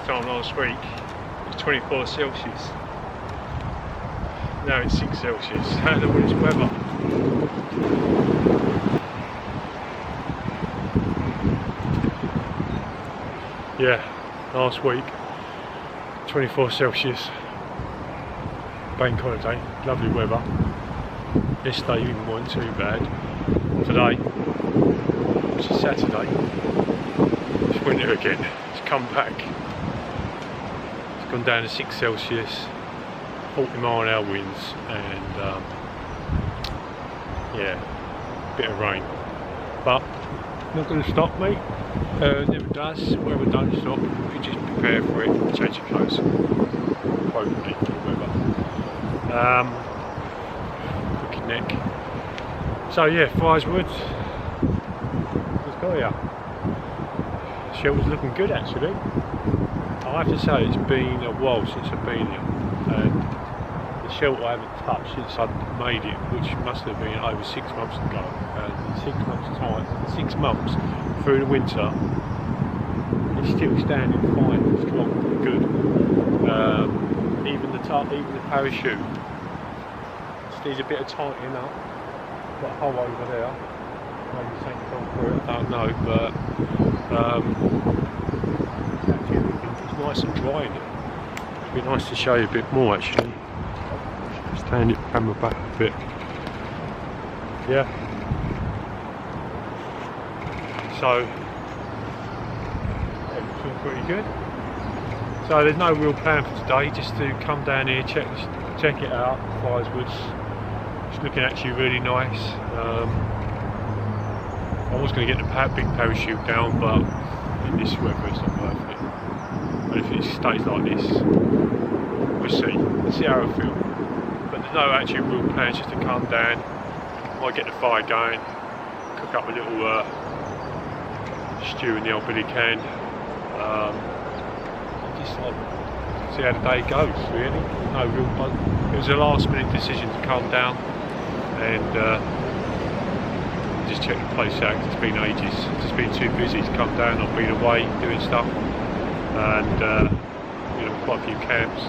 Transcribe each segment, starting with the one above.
time last week it was 24 Celsius. Now it's 6 Celsius. Out of the worst weather. Yeah, last week 24 Celsius. Bank holiday, lovely weather. Yesterday even wasn't too bad. Today, which is Saturday, it's winter again. It's come back. It's gone down to 6 Celsius, 40 mile/hour winds, and yeah, a bit of rain. But not going to stop me. It never does. Weather don't stop. You just prepare for it. Change your clothes. Hopefully, for the weather. Crooked neck. So yeah, Friars Woods. Let's go here. The shelter's looking good actually. I have to say it's been a while since I've been here, and the shelter I haven't touched since I made it, which must have been over 6 months ago. And in 6 months' time, 6 months through the winter, it's still standing fine, strong, good. Even the parachute needs a bit of tightening up. Got a hole over there. Maybe something's gone through it, I don't know, but it's nice and dry in it. It'd be nice to show you a bit more actually. Stand it camera back a bit. Yeah. So it's all pretty good. So there's no real plan for today, just to come down here, check it out. Friars Woods. It's looking actually really nice. I was going to get the big parachute down, but in this weather it's not worth it. But if it stays like this, we'll see. Let's see how I feel. But there's no actually real plan, just to come down. Might get the fire going, cook up a little stew in the old billy can. Just see how the day goes, really. No real bug. It was a last minute decision to calm down and just check the place out, because it's been ages. It's just been too busy to come down. I've been away doing stuff, and quite a few camps.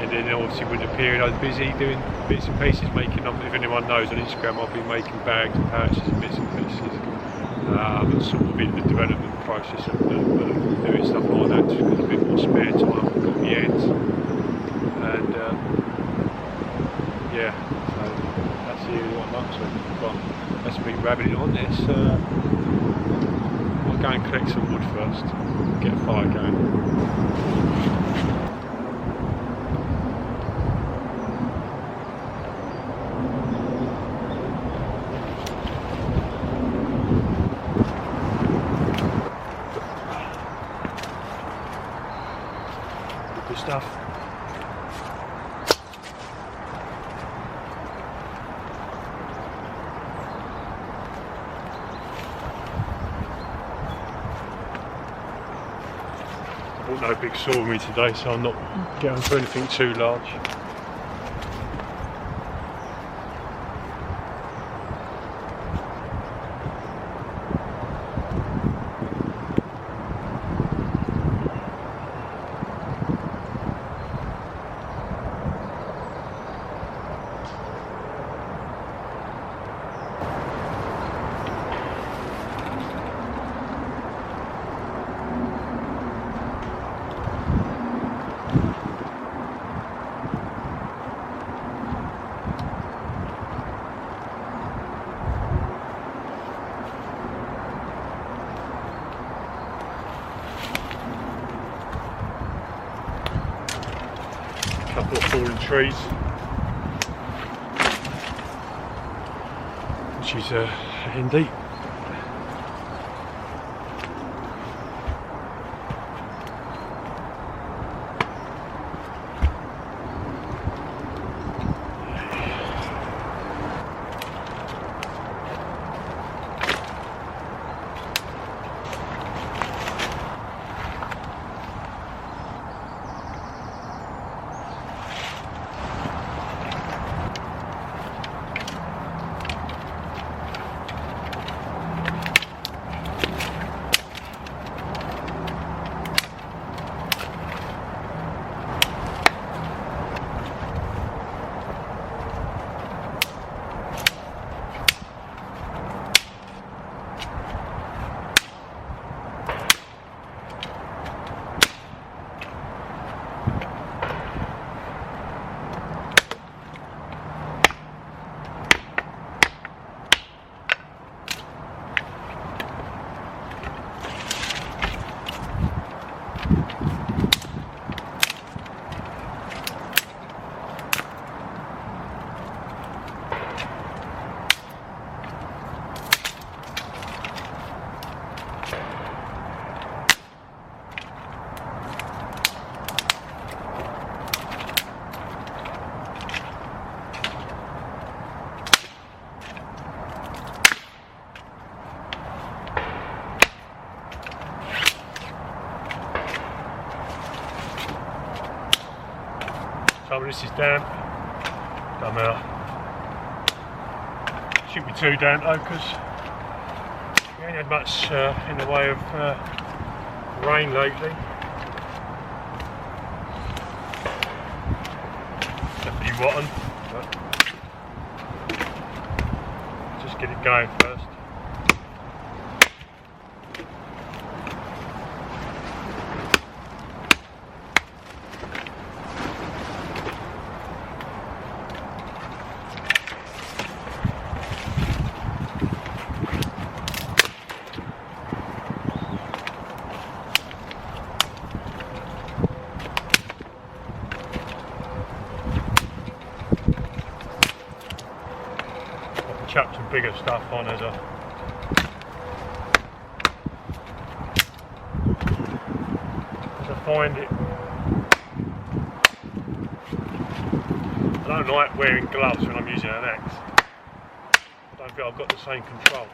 And then obviously winter period I was busy doing bits and pieces, making them. If anyone knows on Instagram, I've been making bags and pouches and bits and pieces. And sort of in the development process of doing stuff like that, just got a bit more spare time, got my hands, and yeah, so that's really what I'm up to. But let's be rabbiting on this. I'll go and collect some wood first, get a fire going. Stuff. I bought no big saw with me today, so I'm not going for anything too large. Couple of fallen trees, which is indeed. this is damp. Don't matter. Shouldn't be too damp though, because we ain't had much in the way of rain lately. Definitely rotten, but just get it going first. Chuck some bigger stuff on as I find it. I don't like wearing gloves when I'm using an axe. I don't feel I've got the same control.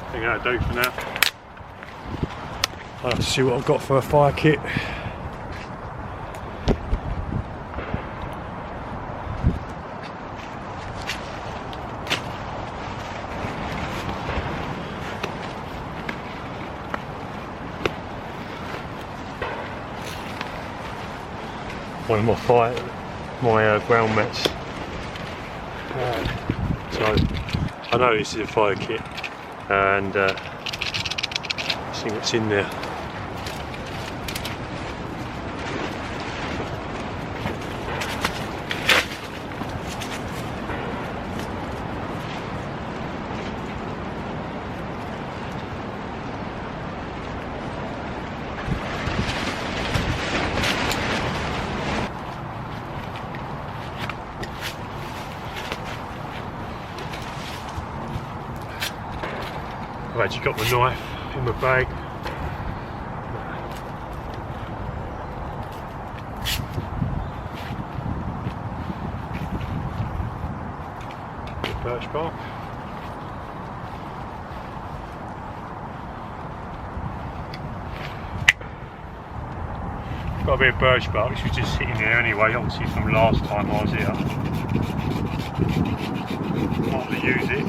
I think that'll do for now. I'll have to see what I've got for a fire kit. One of my ground mats. So I know this is a fire kit, and see what's in there. I've actually got my knife in my bag. Birch bark. Got a bit of birch bark, which was just sitting there anyway, obviously from last time I was here. Not to use it.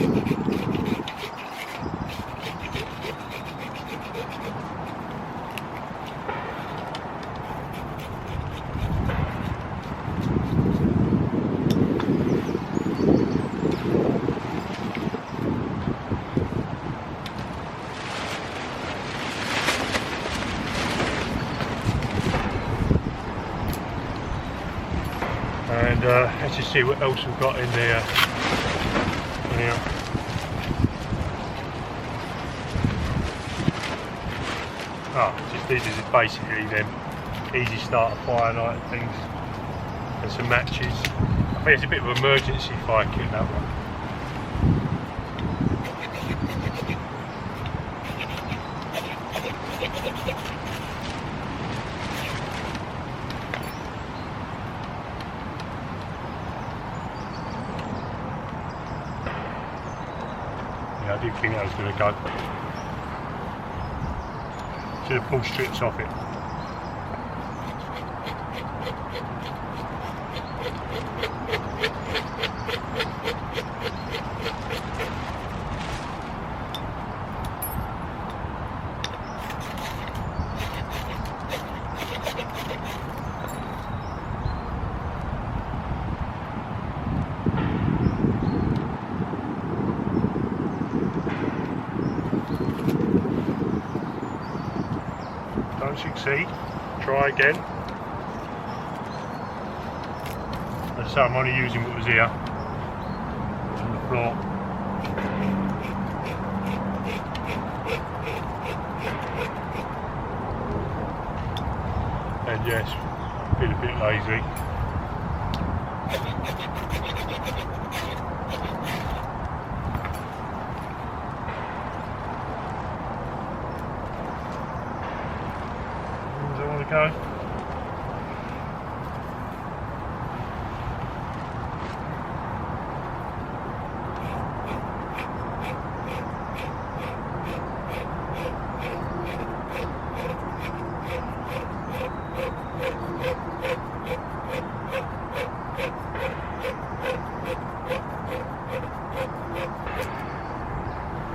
And let's just see what else we've got in there. Yeah. These are basically them easy starter fire light things and some matches. I think it's a bit of an emergency fire kit, that one. Yeah, I did think that was going to go. Should have pulled strips off it. Don't succeed, try again. As I say, I'm only using what was here on the floor. And yes, been a bit lazy. go.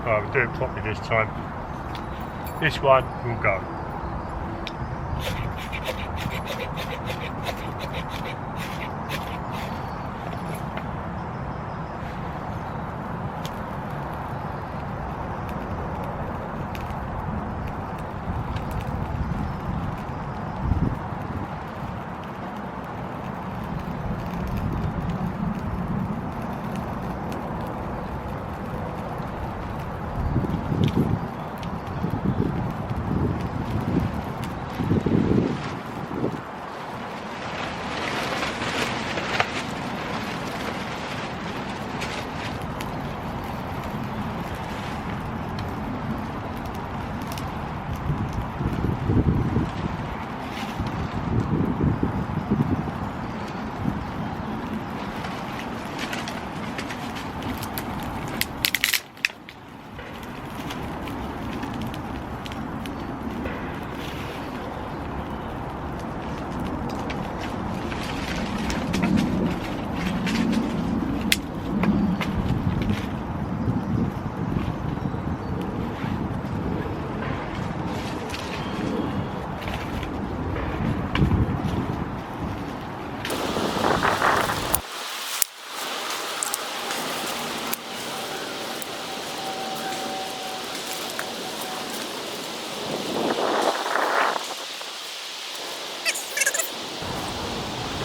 Right, we'll do it properly this time. This one will go.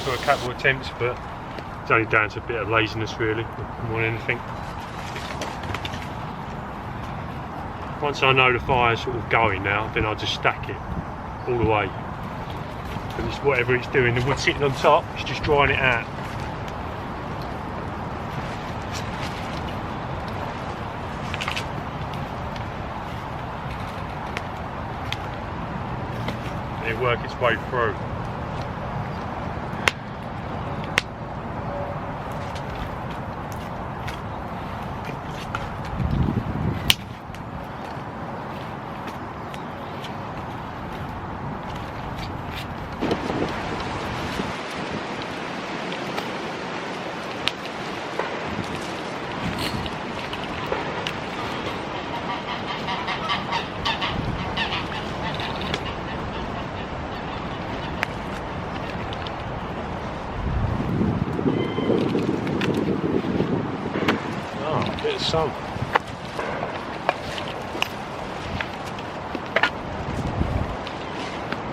For a couple of attempts, but it's only down to a bit of laziness really, more than anything. Once I know the fire's sort of going now, then I'll just stack it all the way. And it's whatever it's doing, the wood sitting on top, it's just drying it out. And it'll work its way through. Bit of sun.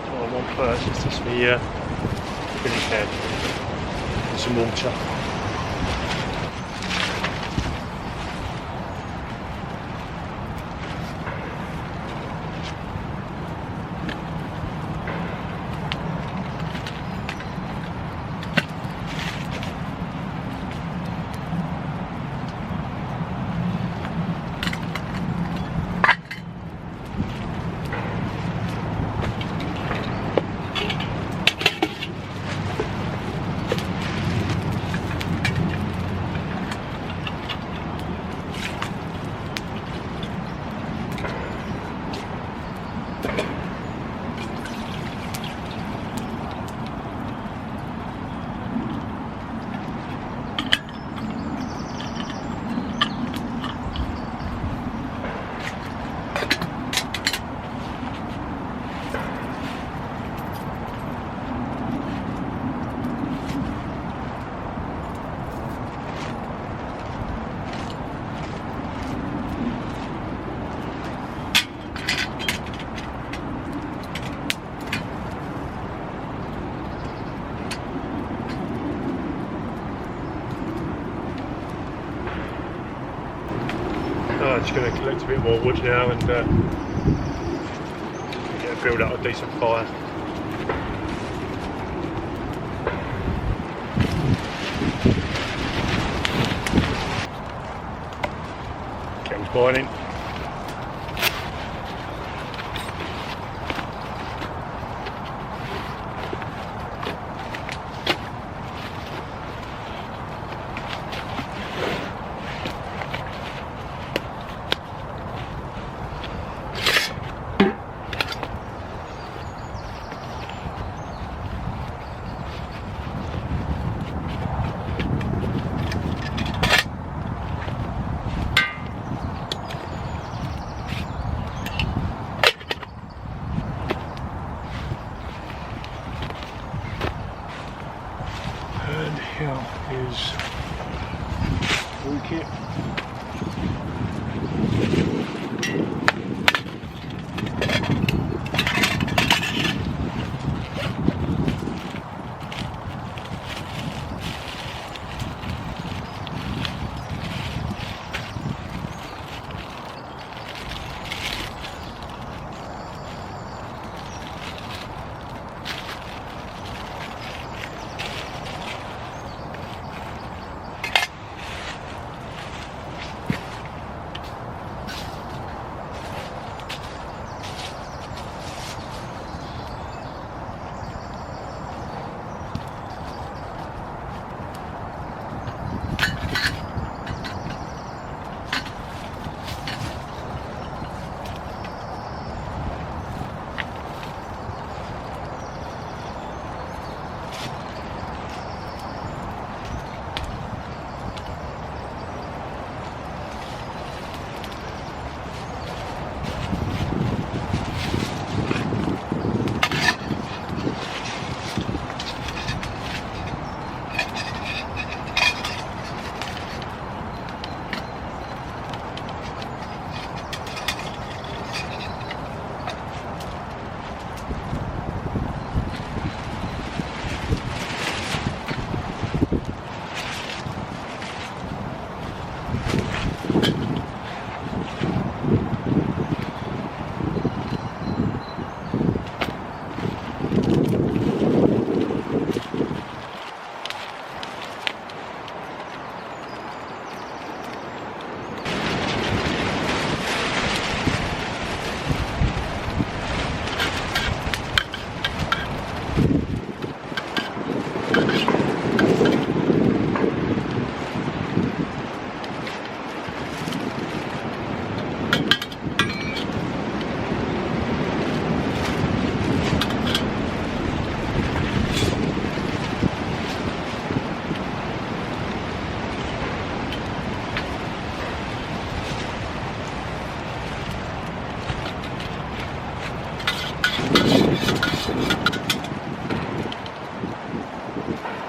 What I want first is just me finish head and some water. I'm just going to collect a bit more wood now and build up a decent fire. Kettle's boiling. here is all kit.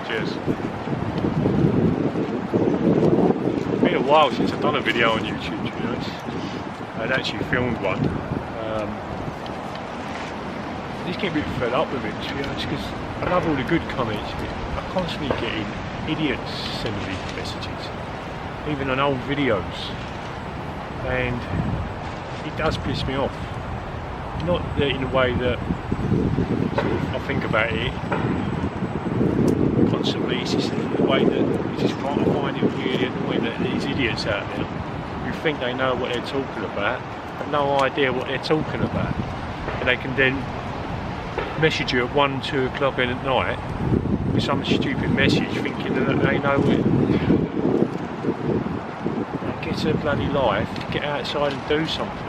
Cheers. It's been a while since I've done a video on YouTube, to be honest. I'd actually filmed one. I just get a bit fed up with it, to be honest, because I love all the good comments. I'm constantly getting idiots sending me messages, even on old videos, and it does piss me off. Not that in a way that sort of I think about it constantly, it's just the way that you just can't find it really annoying that these idiots out there who think they know what they're talking about have no idea what they're talking about, and they can then message you at 1, 2 o'clock at night with some stupid message thinking that they know it. Get to a bloody life, get outside and do something.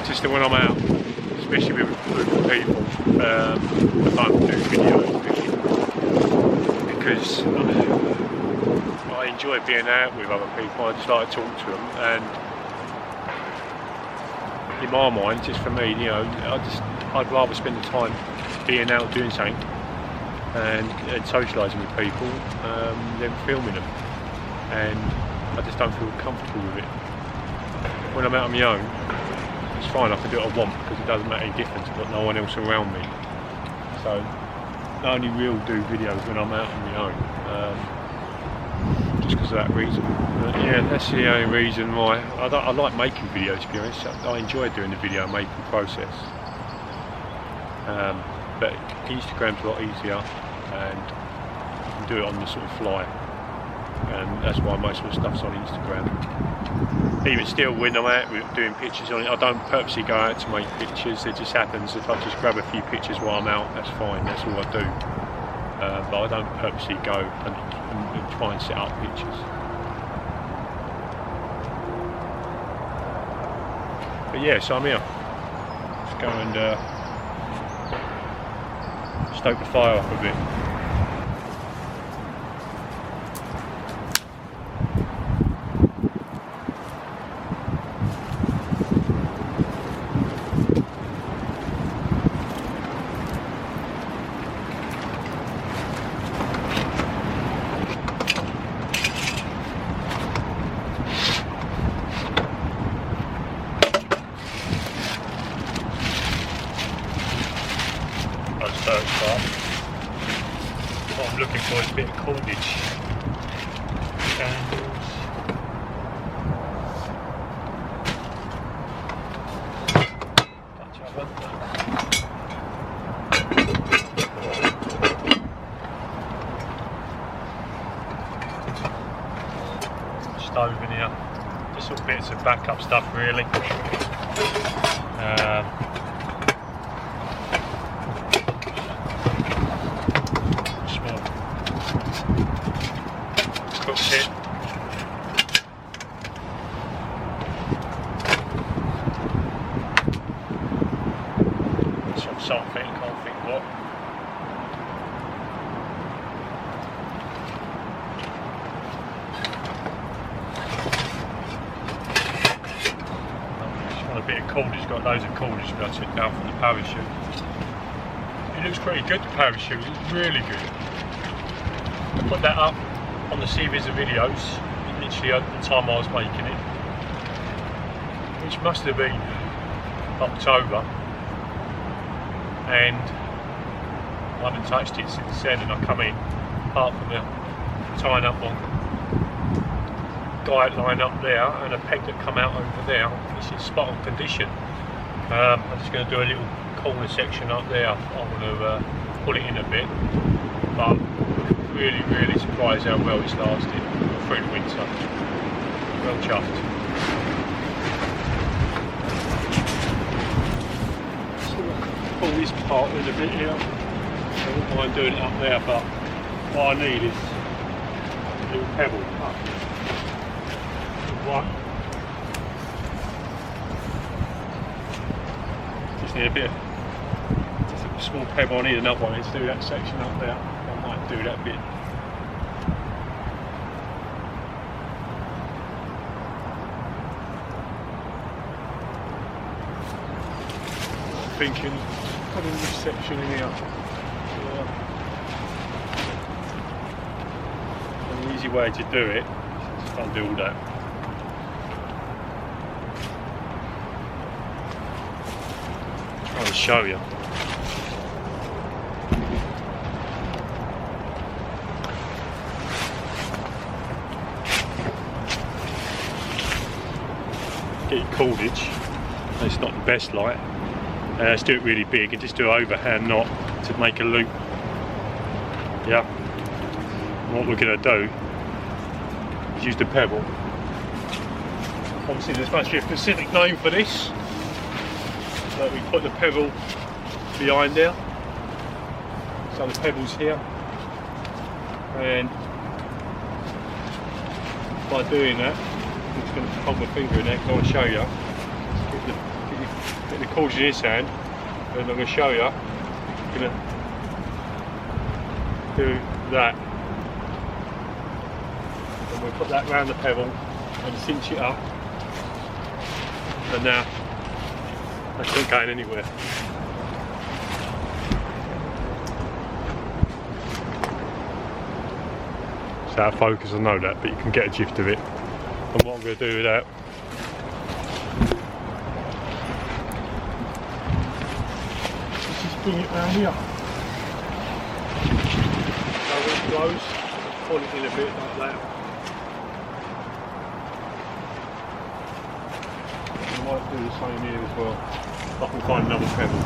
Just that when I'm out, especially with a group of people, I don't do videos really, because I enjoy being out with other people. I just like to talk to them, and in my mind, just for me, you know, I'd rather spend the time being out doing something and socialising with people than filming them, and I just don't feel comfortable with it. When I'm out on my own, it's fine, I can do what I want because it doesn't make any difference. I've got no one else around me. So I only really do videos when I'm out on my own, just because of that reason. But yeah, that's the only reason why. I like making videos, to be honest. I enjoy doing the video making process. But Instagram's a lot easier and you can do it on the sort of fly. And that's why most of the stuff's on Instagram. Even still, when I'm out doing pictures on it, I don't purposely go out to make pictures. It just happens if I just grab a few pictures while I'm out, that's fine, that's all I do. But I don't purposely go and try and set up pictures. But yeah, so I'm here. Let's go and stoke the fire up a bit. What I'm looking for is a bit of cordage. Candles. Touch oven. Stove in here. Just sort of bits of backup stuff really. Cook it. Something, can't think what. Just want a bit of cordage, got loads of cordage that I took down from the parachute. It looks pretty good, the parachute, it's really good. I put that up on the series of videos, literally at the time I was making it, which must have been October, and I haven't touched it since then. And I come in, apart from the tying up one guide line up there and a peg that come out over there, it's in spot on condition. I'm just going to do a little corner section up there. I'm going to pull it in a bit, but really surprised how well it's lasted through the winter. Well chuffed. So pull this part in a bit here. I wouldn't mind doing it up there, but what I need is a little pebble up. Right. Just need a bit of, just a small pebble. I need another one to do that section up there. Do that bit. Thinking, putting this section in here. An easy way to do it. Just undo all that. Try and show you. Get your cordage. It's not the best light. Let's do it really big and just do an overhand knot to make a loop. Yeah. And what we're going to do is use the pebble. Obviously there's supposed to be a specific name for this. So we put the pebble behind there. So the pebble's here. And by doing that, I'm just going to hold my finger in there because I want to show you. Get the cordage in this hand, and I'm going to show you. I'm going to do that. And we'll put that round the pebble and cinch it up. And now, that's not going anywhere. It's out of focus, I know that, but you can get a gist of it. And what I'm going to do with that, is just bring it round here. So when it blows, pull it in a bit like that. I might do the same here as well. I can find another pebble.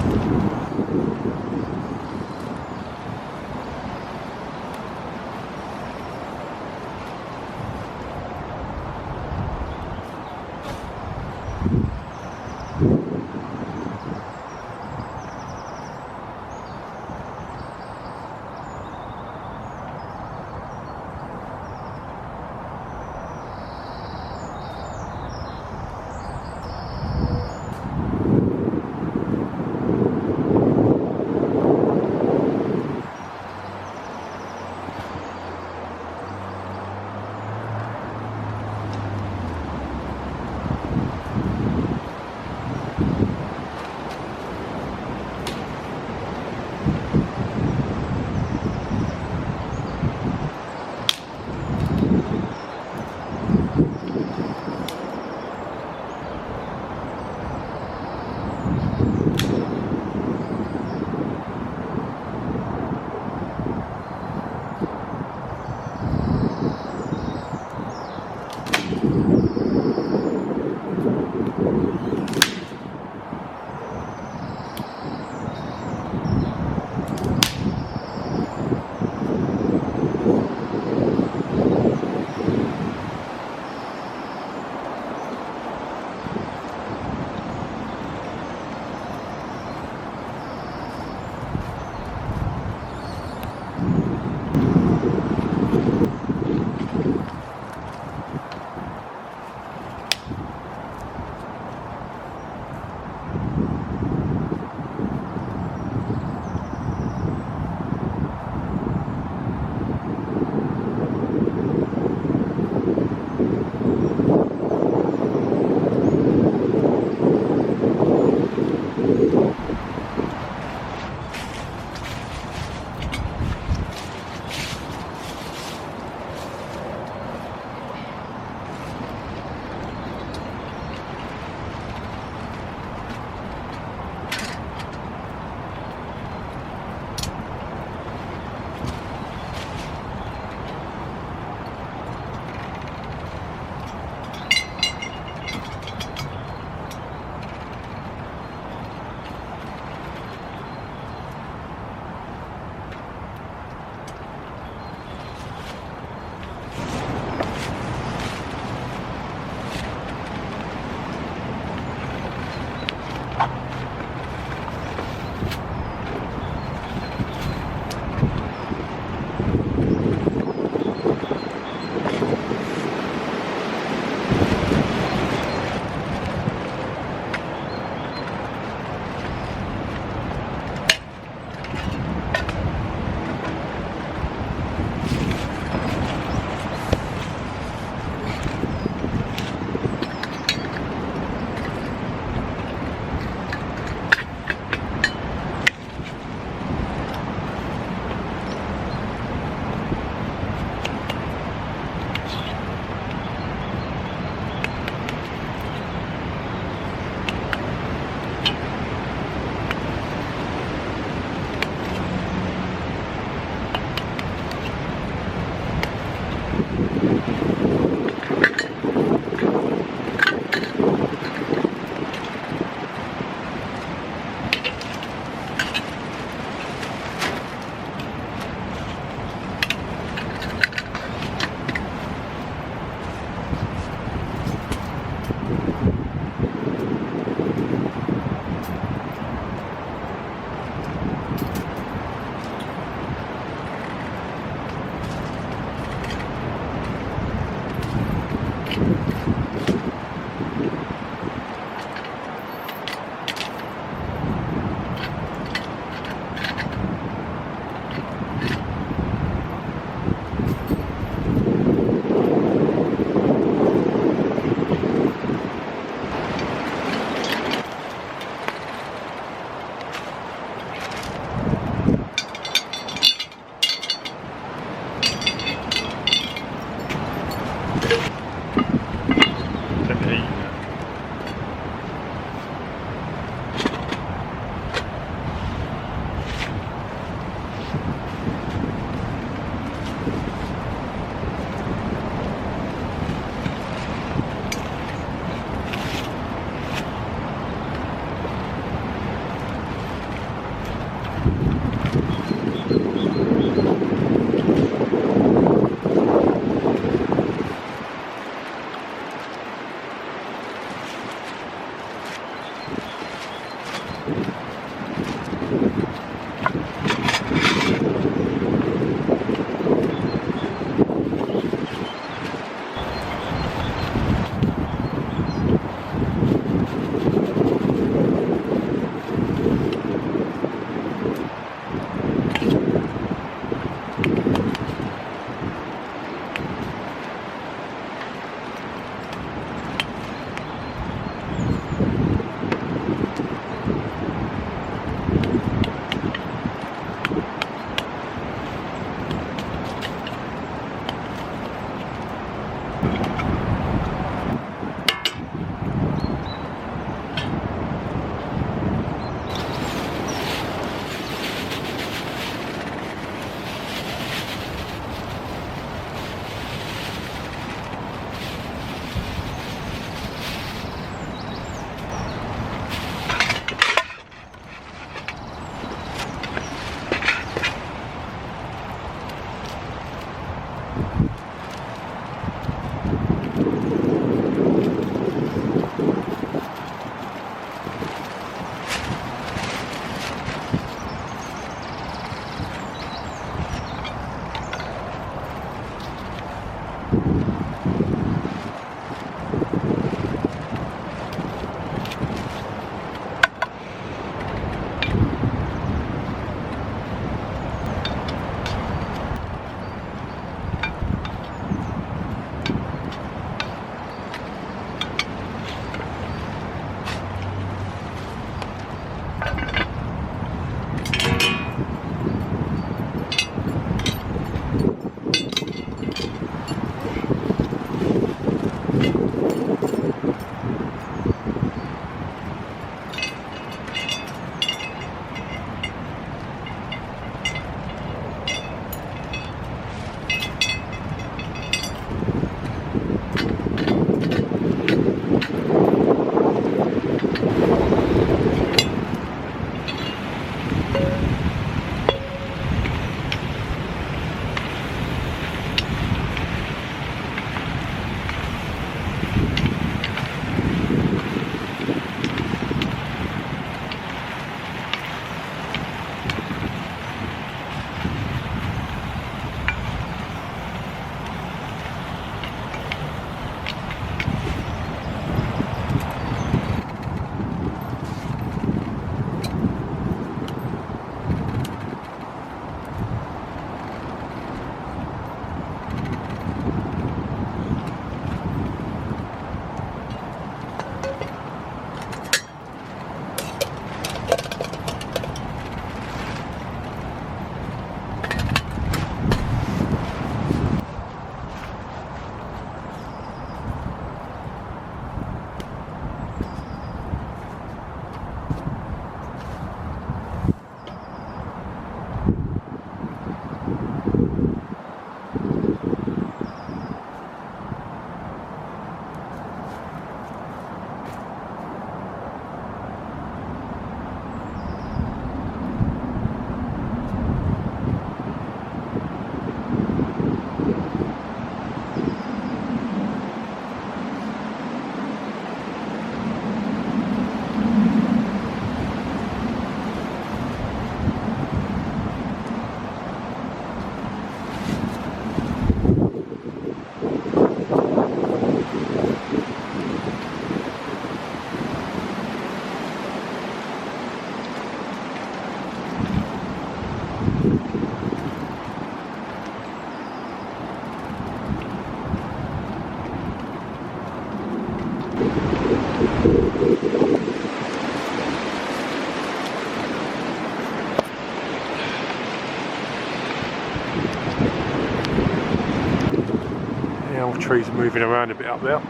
trees are moving around a bit up there.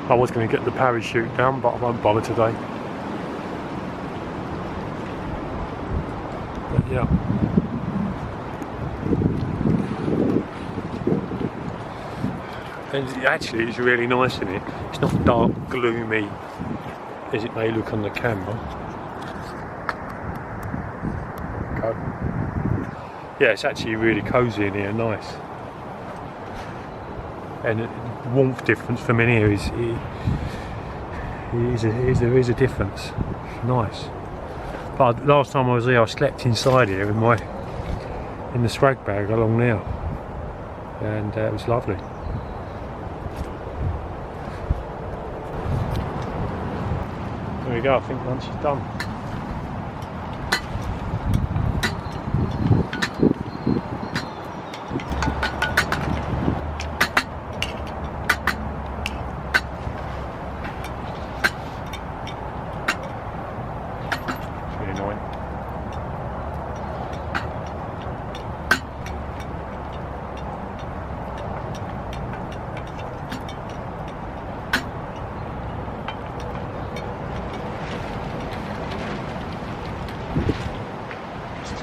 I was going to get the parachute down, but I won't bother today. But yeah. And actually it's really nice in here. It's not dark, gloomy as it may look on the camera. Okay. Yeah, it's actually really cosy in here, nice. And the warmth difference from in here there is a difference. Nice. But last time I was here, I slept inside here in the swag bag along there, and it was lovely. There we go. I think lunch is done.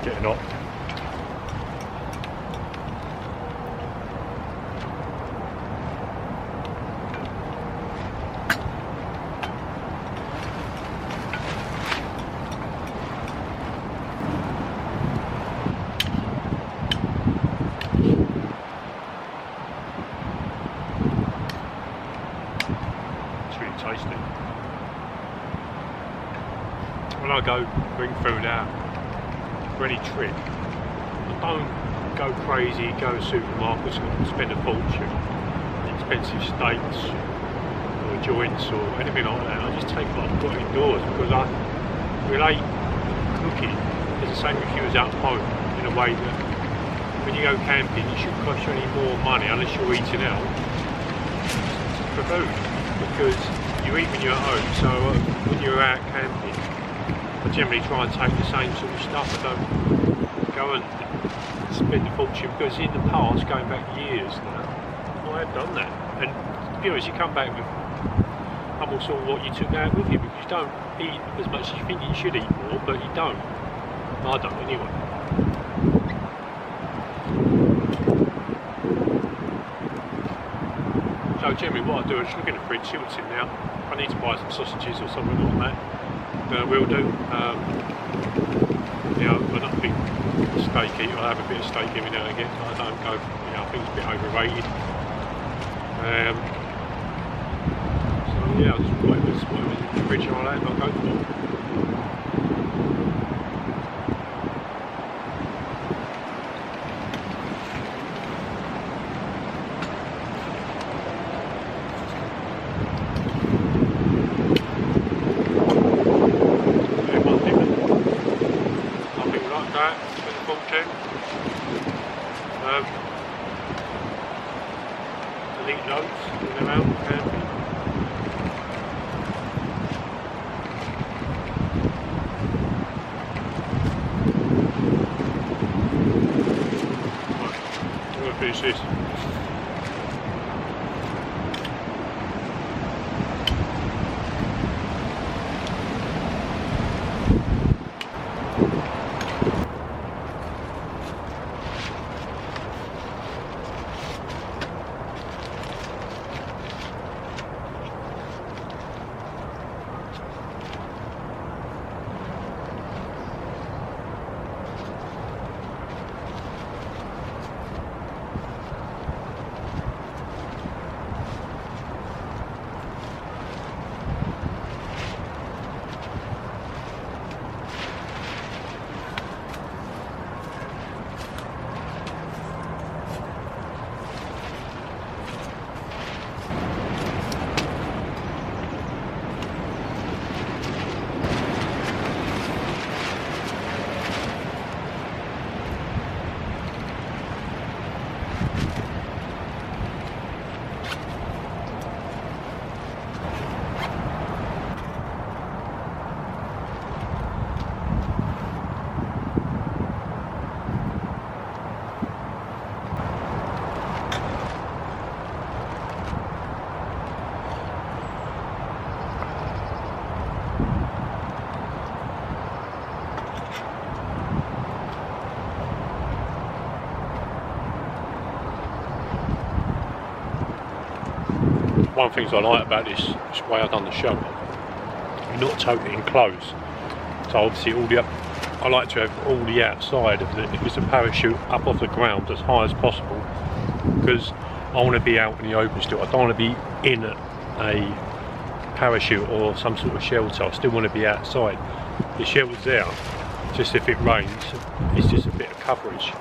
Getting up. It's really tasty. When I go bring food out for any trip, I don't go crazy, go to supermarkets and spend a fortune on expensive steaks or joints or anything like that. I just take what I've got indoors, because I relate cooking as the same if you was at home, in a way that when you go camping it shouldn't cost you any more money unless you're eating out for food, because you eat when you're at home. So when you're out camping, I generally try and take the same sort of stuff. I don't go and spend a fortune, because in the past, going back years now, I have done that. And to be honest, you come back with almost all what you took out with you, because you don't eat as much as you think you should eat more, but you don't. I don't anyway. So generally what I do is look in the fridge, see what's in there. If I need to buy some sausages or something like that, will do. You know, I'm not a big steak eater. I'll have a bit of steak every now and again, but I don't go, you know, I think it's a bit overrated. So yeah, I'll just whatever's in the fridge I'll have, I'll go for it. Elite loads in around camping. Right, I'm going to finish this. one of the things I like about this way I've done the show, you're not totally enclosed. So obviously I like to have all the outside of it, if it's a parachute, up off the ground as high as possible, because I want to be out in the open still. I don't want to be in a parachute or some sort of shelter. I still want to be outside. The shelter's there, just if it rains, it's just a bit of coverage.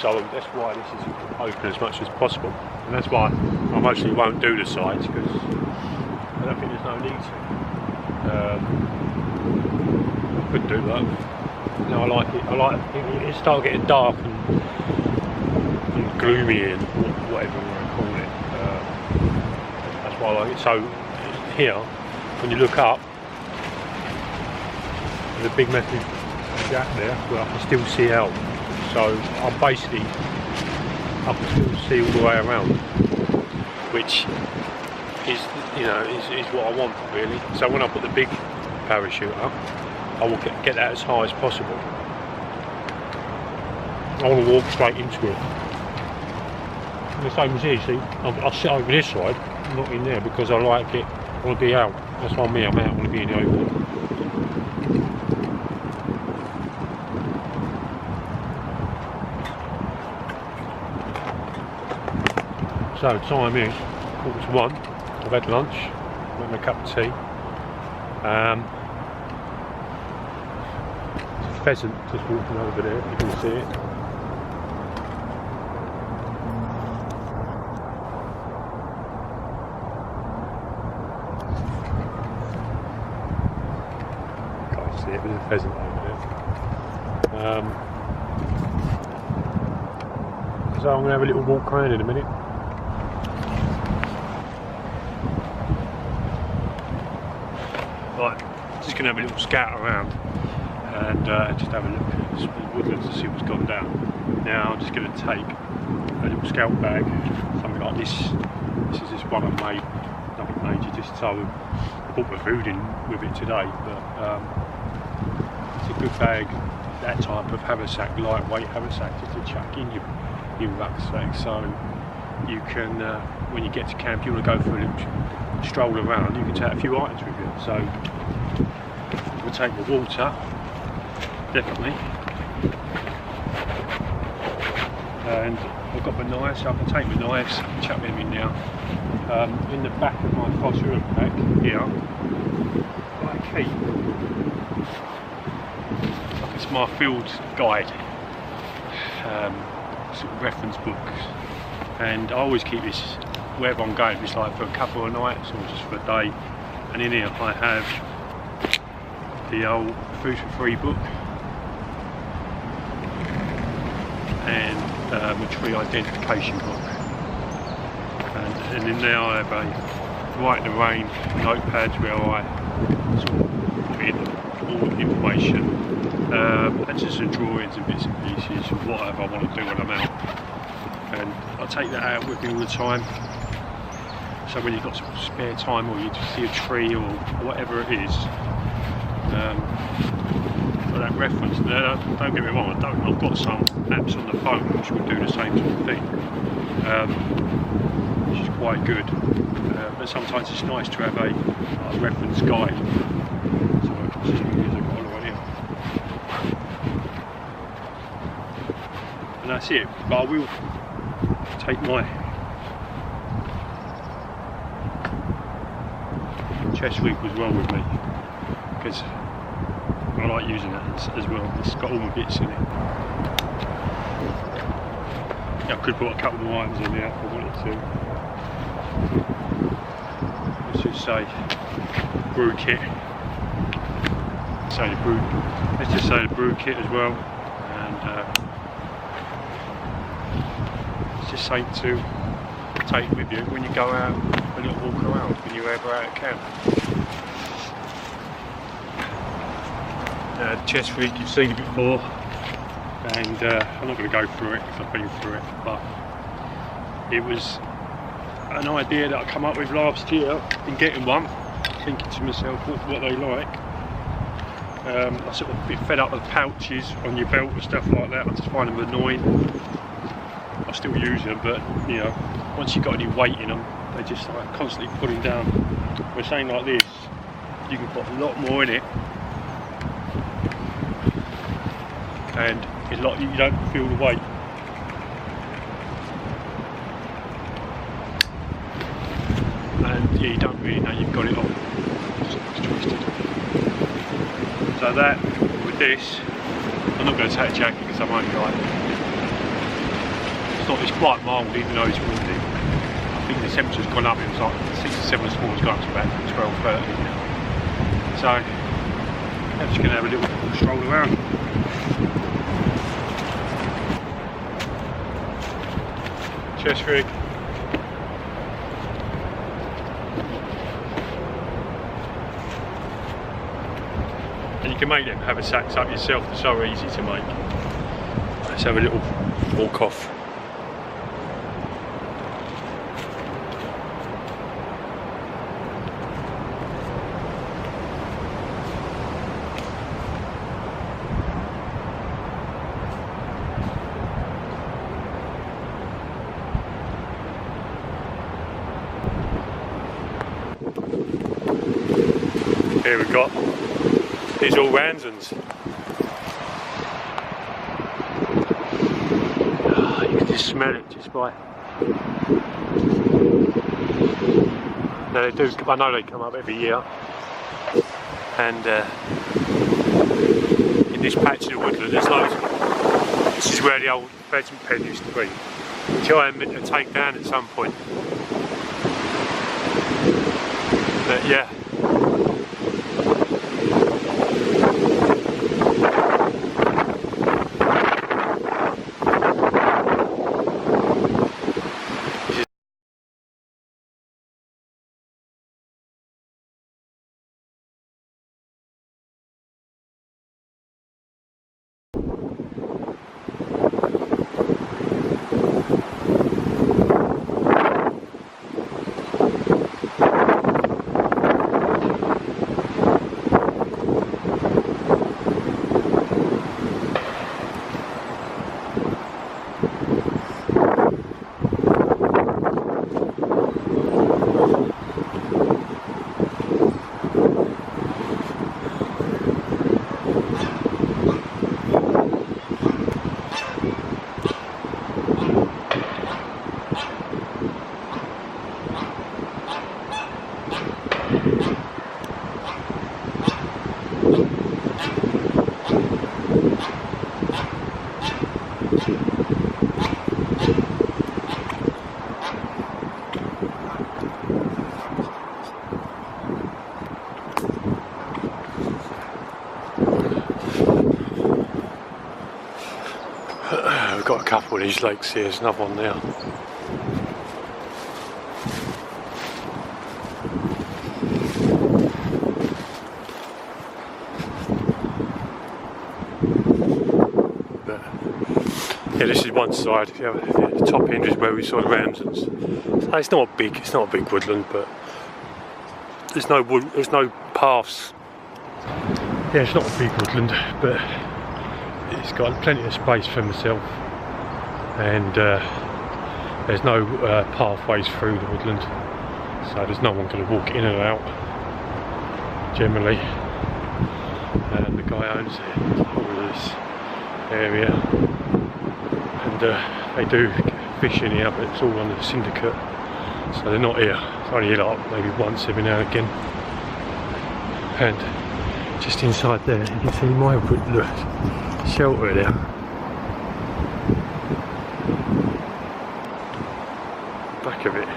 So that's why this is open as much as possible, and that's why I mostly won't do the sides, because I don't think there's no need to. I could do that. No, I like it. I like it start getting dark and gloomy and whatever you want to call it. That's why I like it. So here, when you look up, there's a big massive gap there where I can still see out. So I can still see all the way around, which is, you know, is what I want really. So when I put the big parachute up, I will get that as high as possible. I want to walk straight into it. And the same as here, see, I'll sit over this side, not in there, because I like it. I want to be out. That's why I'm out. I want to be in the open. So time is 1:15. I've had lunch, having a cup of tea. Pheasant just walking over there, you can see it. Can't see it, there's a pheasant over there. So I'm going to have a little walk around in a minute. Right, just going to have a little scout around and just have a look at the woodlands to see what's gone down. Now I'm just going to take a little scout bag, something like this. This is just one I've made, nothing major, just so I brought my food in with it today. But it's a good bag, that type of haversack, lightweight haversack, just to chuck in your rucksack. So you can, when you get to camp, you want to go for a little stroll around, you can take a few items with you. So we'll take the water, definitely, and I've got my knives, so I can take my knives, chuck them in now. In the back of my phosphorus pack here, I keep, it's my field guide, sort of reference books, and I always keep this wherever I'm going, it's like for a couple of nights or just for a day. And in here I have the old Food for Free book and the tree identification book, and in there I have a Write in the Rain notepad where I sort of put in all the information, and just some drawings and bits and pieces of whatever I want to do when I'm out, and I take that out with me all the time. So when you've got some spare time, or you just see a tree or whatever it is, for that reference. Now, don't get me wrong, I've got some apps on the phone which will do the same sort of thing, which is quite good. But sometimes it's nice to have a reference guide. So I can see as I've got all right here. And that's it. But I will take my chest rig as well with me, because I like using that as well. It's got all my bits in it. Yeah, I could put a couple more items in there if I wanted to. Let's just say brew kit. Let's just say the brew kit as well, and it's just something to take with you when you go out a little walk around, when you're ever out of camp. The chest rig, you've seen it before, and I'm not going to go through it because I've been through it, but it was an idea that I come up with last year in getting one, thinking to myself what they like. I sort of a bit fed up with pouches on your belt and stuff like that. I just find them annoying. I still use them, but you know, once you've got any weight in them, they're just like constantly pulling down. We're saying like this, you can put a lot more in it, and it's like you don't feel the weight. And yeah, you don't really know you've got it on. It's twisted. So that, with this, I'm not going to take a jacket because I'm only like, it's quite mild even though it's windy. I think the temperature's gone up, it was like 6 or 7 this morning, it's gone up to about 12:30 now. So, I'm just going to have a little stroll around. Chest rig. And you can make them haversacks up yourself, they're so easy to make. Let's have a little walk off. Here we've got these all Ramsons. Oh, you can just smell it just by. No, they do. I know they come up every year, and in this patch of the woodland, there's loads. This is where the old pheasant pen used to be, which I am meant to take down at some point. But yeah. We've got a couple of these lakes here, there's another one there. But, yeah, this is one side. The top end is where we saw the Ramsons. So it's not a big woodland, but there's no paths. Yeah, it's not a big woodland, but it's got plenty of space for myself, and there's no pathways through the woodland, so there's no one going to walk in and out generally. And the guy owns all of this area, and they do fish in here, but it's all under the syndicate, so they're not here. It's only here like maybe once every now and again. And just inside there you can see my woodland shelter there. Back of it,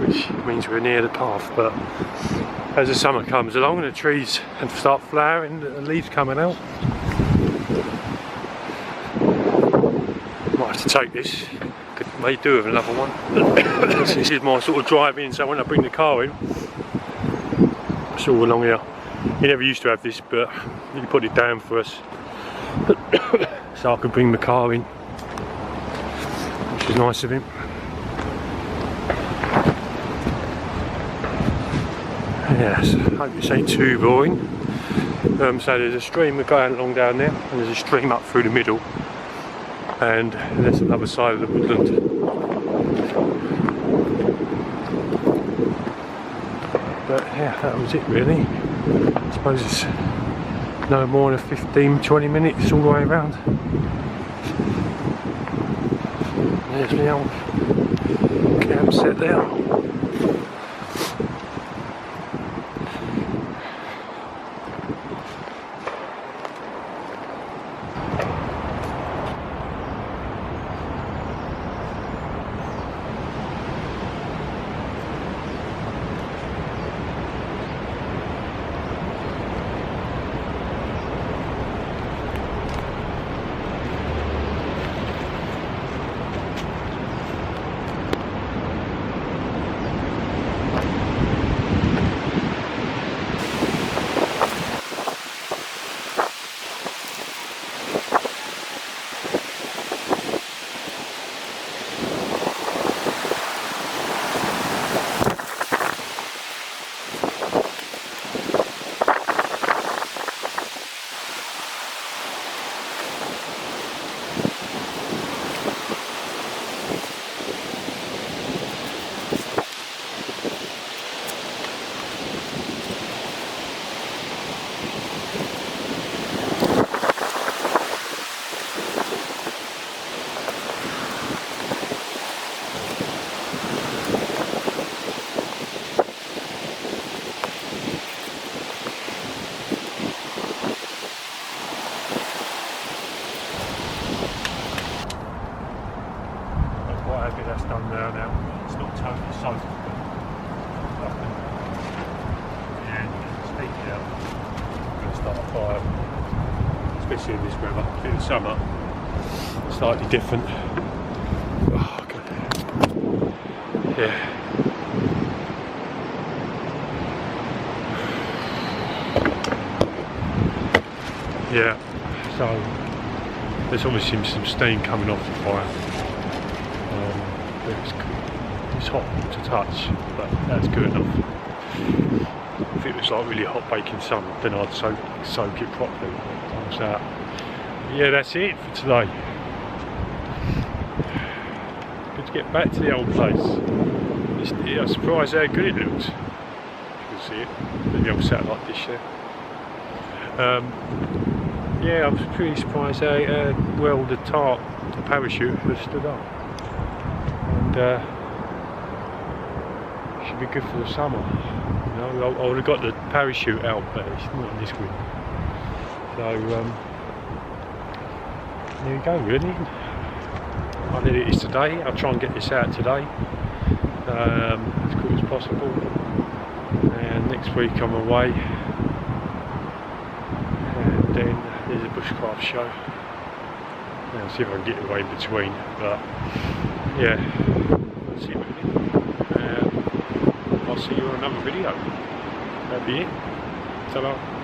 which means we're near the path. But as the summer comes along and the trees start flowering, the leaves coming out, might have to take this. May do with another one. This is my sort of drive in, so when I bring the car in, it's all along here. He never used to have this, but he put it down for us so I could bring the car in, which is nice of him. Yes, hope this ain't too boring. So there's a stream going along down there, and there's a stream up through the middle, and that's another side of the woodland. But yeah, that was it really. I suppose it's no more than 15-20 minutes all the way around. There's the old campsite there. That's done now. It's not totally soaked, but and it's heated out. I'm going to start a fire, especially in this weather. In the summer, slightly different. Oh, God. Yeah. Yeah. So there's obviously some steam coming off the fire. It's hot to touch, but that's good enough. If it was like really hot baking sun, then I'd soak it properly. Times that. Yeah, that's it for today. Good to get back to the old place. I'm surprised how good it looks. You can see it, the old satellite dish there. Yeah, I was pretty surprised how well the parachute has stood up. And should be good for the summer. You know, I would have got the parachute out, but it's not in this wind. So there you go, really. I did it today. I'll try and get this out today, as quick as possible. And next week I'm away, and then there's a bushcraft show. I'll see if I can get away in between, but yeah, that's it really. I'll see you on another video. That'll be it. Ta-da.